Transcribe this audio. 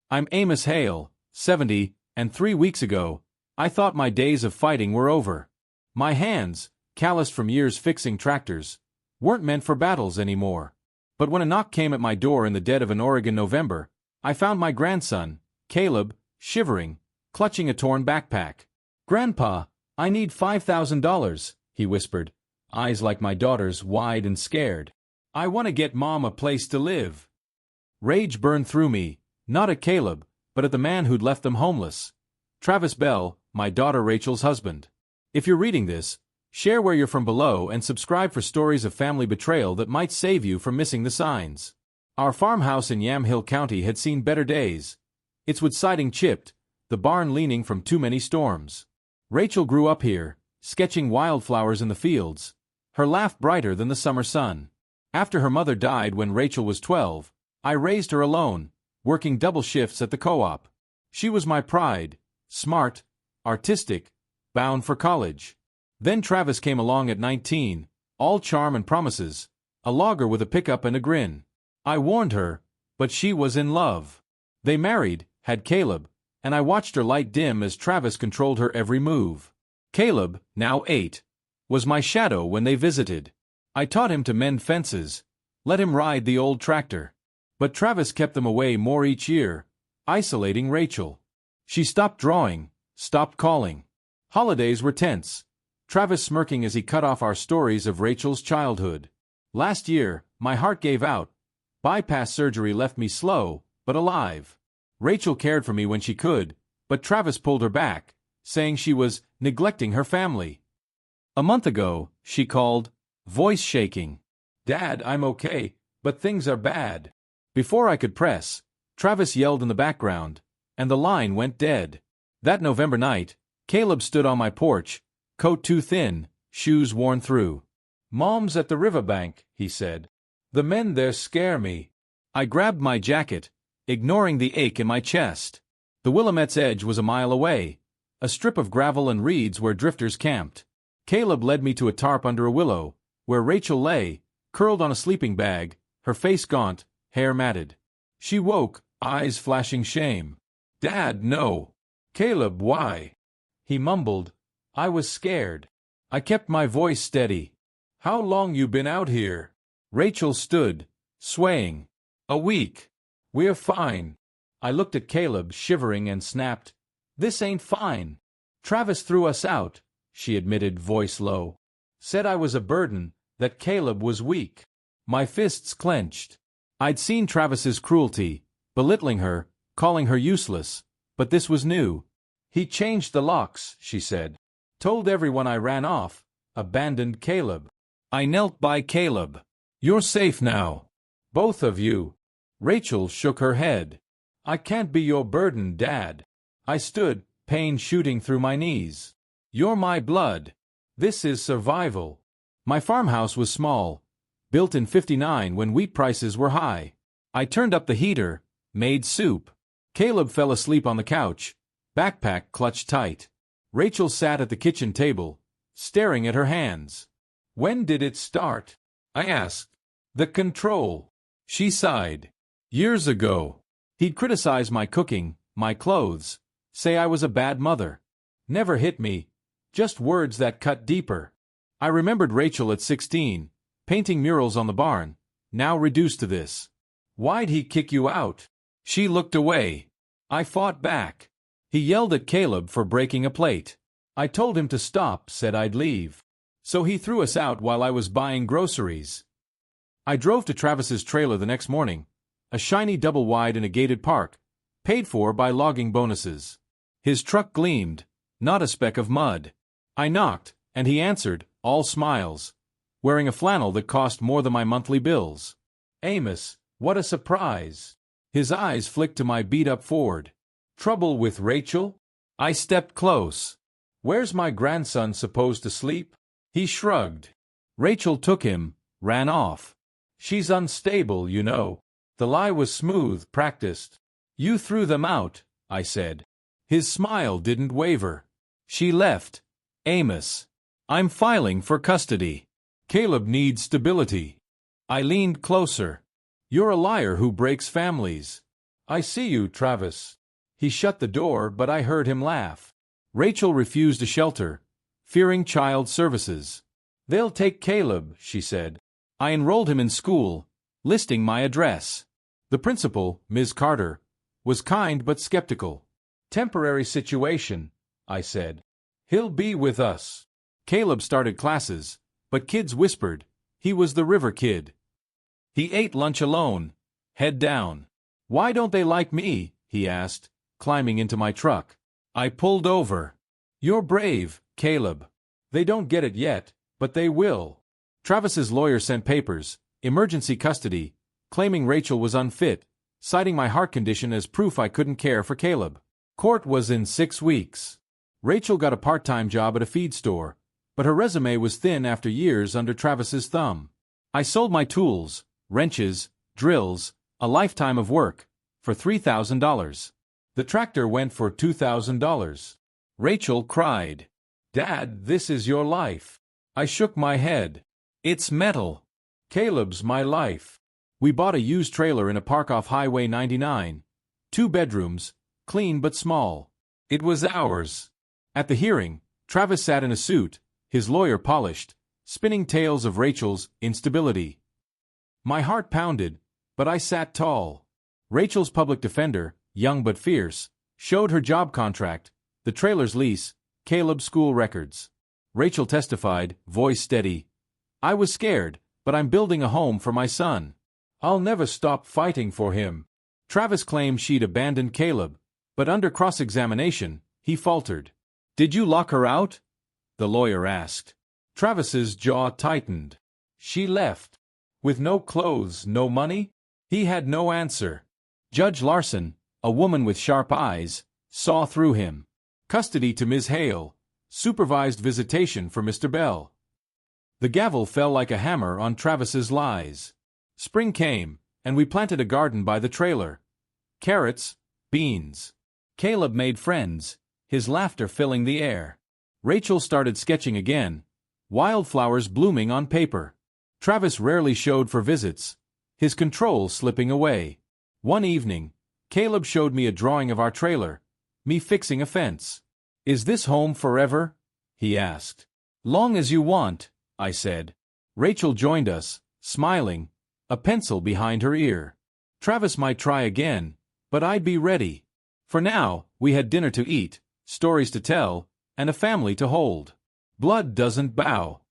I'm Amos Hale, 70, and 3 weeks ago, I thought my days of fighting were over. My hands, calloused from years fixing tractors, weren't meant for battles anymore. But when a knock came at my door in the dead of an Oregon November, I found my grandson, Caleb, shivering, clutching a torn backpack. "Grandpa, I need $5,000, he whispered, eyes like my daughter's wide and scared. "I want to get Mom a place to live." Rage burned through me, not at Caleb, but at the man who'd left them homeless. Travis Bell, my daughter Rachel's husband. If you're reading this, share where you're from below and subscribe for stories of family betrayal that might save you from missing the signs. Our farmhouse in Yamhill County had seen better days. Its wood siding chipped, the barn leaning from too many storms. Rachel grew up here, sketching wildflowers in the fields, her laugh brighter than the summer sun. After her mother died when Rachel was 12, I raised her alone, working double shifts at the co-op. She was my pride, smart, artistic, bound for college. Then Travis came along at 19, all charm and promises, a logger with a pickup and a grin. I warned her, but she was in love. They married, had Caleb, and I watched her light dim as Travis controlled her every move. Caleb, now 8, was my shadow when they visited. I taught him to mend fences, let him ride the old tractor. But Travis kept them away more each year, isolating Rachel. She stopped drawing, stopped calling. Holidays were tense, Travis smirking as he cut off our stories of Rachel's childhood. Last year, my heart gave out. Bypass surgery left me slow, but alive. Rachel cared for me when she could, but Travis pulled her back, saying she was neglecting her family. A month ago, she called, voice shaking. "Dad, I'm okay, but things are bad." Before I could press, Travis yelled in the background, and the line went dead. That November night, Caleb stood on my porch, coat too thin, shoes worn through. "Mom's at the riverbank," he said. "The men there scare me." I grabbed my jacket, ignoring the ache in my chest. The Willamette's edge was a mile away, a strip of gravel and reeds where drifters camped. Caleb led me to a tarp under a willow, where Rachel lay, curled on a sleeping bag, her face gaunt, hair matted. She woke, eyes flashing shame. "Dad, no." "Caleb, why?" He mumbled. "I was scared." I kept my voice steady. "How long you been out here?" Rachel stood, swaying. "A week. We're fine." I looked at Caleb, shivering, and snapped, "This ain't fine." "Travis threw us out," she admitted, voice low. "Said I was a burden, that Caleb was weak." My fists clenched. I'd seen Travis's cruelty, belittling her, calling her useless, but this was new. "He changed the locks," she said. "Told everyone I ran off, abandoned Caleb." I knelt by Caleb. "You're safe now. Both of you." Rachel shook her head. "I can't be your burden, Dad." I stood, pain shooting through my knees. "You're my blood. This is survival." My farmhouse was small, built in '59 when wheat prices were high. I turned up the heater, made soup. Caleb fell asleep on the couch, backpack clutched tight. Rachel sat at the kitchen table, staring at her hands. "When did it start?" I asked. "The control." She sighed. "Years ago." He'd criticize my cooking, my clothes, say I was a bad mother. Never hit me, just words that cut deeper. I remembered Rachel at 16, painting murals on the barn, now reduced to this. "Why'd he kick you out?" She looked away. I fought back. He yelled at Caleb for breaking a plate. I told him to stop, said I'd leave. So he threw us out while I was buying groceries. I drove to Travis's trailer the next morning, a shiny double-wide in a gated park, paid for by logging bonuses. His truck gleamed, not a speck of mud. I knocked, and he answered, all smiles, wearing a flannel that cost more than my monthly bills. "Amos, what a surprise." His eyes flicked to my beat-up Ford. "Trouble with Rachel?" I stepped close. "Where's my grandson supposed to sleep?" He shrugged. "Rachel took him, ran off. She's unstable, you know." The lie was smooth, practiced. "You threw them out," I said. His smile didn't waver. "She left. Amos. I'm filing for custody. Caleb needs stability." I leaned closer. "You're a liar who breaks families." I see you, Travis. He shut the door, but I heard him laugh. Rachel refused a shelter, fearing child services. They'll take Caleb, she said. I enrolled him in school, listing my address. The principal, Ms. Carter, was kind but skeptical. Temporary situation, I said. He'll be with us. Caleb started classes, but kids whispered he was the river kid. He ate lunch alone, head down. Why don't they like me? He asked, climbing into my truck. I pulled over. You're brave, Caleb. They don't get it yet, but they will. Travis's lawyer sent papers, emergency custody, claiming Rachel was unfit, citing my heart condition as proof I couldn't care for Caleb. Court was in 6 weeks. Rachel got a part-time job at a feed store, but her resume was thin after years under Travis's thumb. I sold my tools, wrenches, drills, a lifetime of work, for $3,000. The tractor went for $2,000. Rachel cried, "Dad, this is your life." I shook my head. It's metal. Caleb's my life. We bought a used trailer in a park off Highway 99. 2 bedrooms, clean but small. It was ours. At the hearing, Travis sat in a suit, his lawyer polished, spinning tales of Rachel's instability. My heart pounded, but I sat tall. Rachel's public defender, young but fierce, showed her job contract, the trailer's lease, Caleb's school records. Rachel testified, voice steady. I was scared, but I'm building a home for my son. I'll never stop fighting for him. Travis claimed she'd abandoned Caleb, but under cross-examination, he faltered. Did you lock her out? The lawyer asked. Travis's jaw tightened. She left. With no clothes, no money? He had no answer. Judge Larson, a woman with sharp eyes, saw through him. Custody to Ms. Hale. Supervised visitation for Mr. Bell. The gavel fell like a hammer on Travis's lies. Spring came, and we planted a garden by the trailer. Carrots, beans. Caleb made friends, his laughter filling the air. Rachel started sketching again, wildflowers blooming on paper. Travis rarely showed for visits, his control slipping away. One evening, Caleb showed me a drawing of our trailer, me fixing a fence. Is this home forever? He asked. Long as you want, I said. Rachel joined us, smiling, a pencil behind her ear. Travis might try again, but I'd be ready. For now, we had dinner to eat, stories to tell, and a family to hold. Blood doesn't bow.